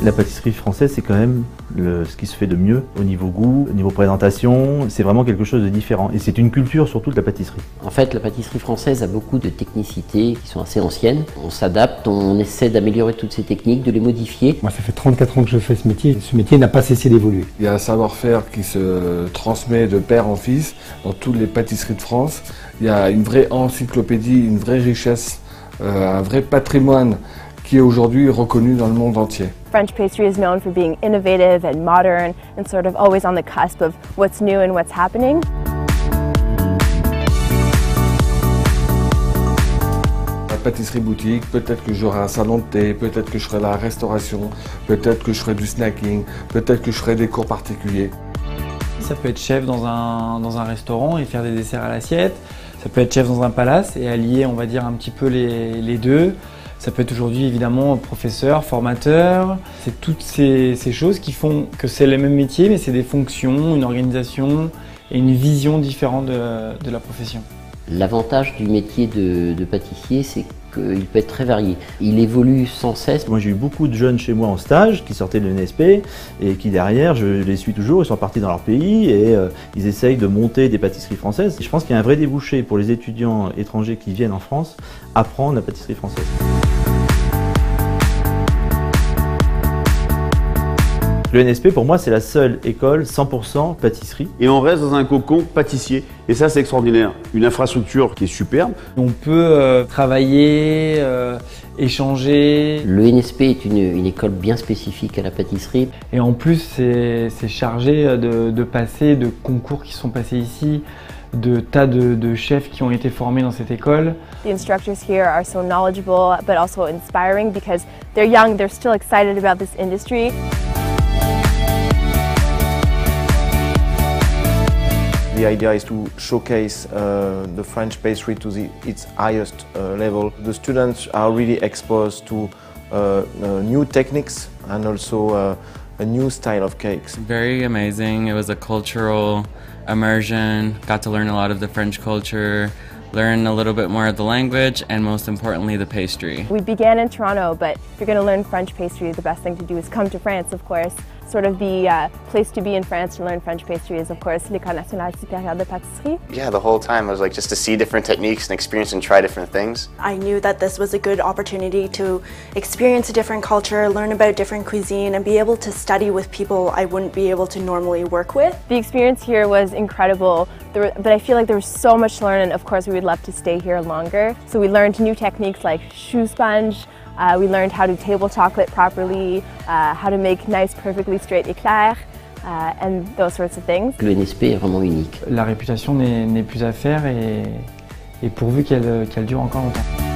La pâtisserie française, c'est quand même ce qui se fait de mieux au niveau goût, au niveau présentation. C'est vraiment quelque chose de différent. Et c'est une culture surtout de la pâtisserie. En fait, la pâtisserie française a beaucoup de technicités qui sont assez anciennes. On s'adapte, on essaie d'améliorer toutes ces techniques, de les modifier. Moi, ça fait 34 ans que je fais ce métier. Ce métier n'a pas cessé d'évoluer. Il y a un savoir-faire qui se transmet de père en fils dans toutes les pâtisseries de France. Il y a une vraie encyclopédie, une vraie richesse, un vrai patrimoine qui est aujourd'hui reconnu dans le monde entier. French pastry is known for being innovative and modern and sort of always on the cusp of what's new and what's happening. La pâtisserie boutique, peut-être que j'aurai un salon de thé, peut-être que je ferai la restauration, peut-être que je ferai du snacking, peut-être que je ferai des cours particuliers. Ça peut être chef dans un restaurant et faire des desserts à l'assiette. Ça peut être chef dans un palace et allier, on va dire, un petit peu les deux. Ça peut être aujourd'hui évidemment professeur, formateur. C'est toutes ces choses qui font que c'est les mêmes métiers, mais c'est des fonctions, une organisation et une vision différente de la profession. L'avantage du métier de pâtissier, c'est qu'il peut être très varié. Il évolue sans cesse. Moi, j'ai eu beaucoup de jeunes chez moi en stage qui sortaient de l'ENSP et qui derrière, je les suis toujours, ils sont partis dans leur pays et ils essayent de monter des pâtisseries françaises. Je pense qu'il y a un vrai débouché pour les étudiants étrangers qui viennent en France apprendre la pâtisserie française. Le NSP, pour moi, c'est la seule école 100% pâtisserie. Et on reste dans un cocon pâtissier. Et ça, c'est extraordinaire. Une infrastructure qui est superbe. On peut travailler, échanger. Le NSP est une école bien spécifique à la pâtisserie. Et en plus, c'est chargé de passer de concours qui sont passés ici, de tas de chefs qui ont été formés dans cette école. The instructors here are so knowledgeable but also inspiring because they're young, they're still excited about this industry. The idea is to showcase the French pastry to its highest level. The students are really exposed to new techniques and also a new style of cakes. Very amazing. It was a cultural immersion. Got to learn a lot of the French culture, learn a little bit more of the language, and most importantly, the pastry. We began in Toronto, but if you're going to learn French pastry, the best thing to do is come to France, of course. Sort of the place to be in France to learn French pastry is, of course, l'École nationale supérieure de pâtisserie. Yeah, the whole time I was like just to see different techniques and experience and try different things. I knew that this was a good opportunity to experience a different culture, learn about different cuisine, and be able to study with people I wouldn't be able to normally work with. The experience here was incredible, but I feel like there was so much to learn, and of course we would love to stay here longer. So we learned new techniques like choux sponge. We learned how to table chocolate properly, how to make nice, perfectly straight éclairs, and those sorts of things. Le NSP est vraiment unique. La réputation n'est plus à faire et pourvu qu'elle dure encore longtemps.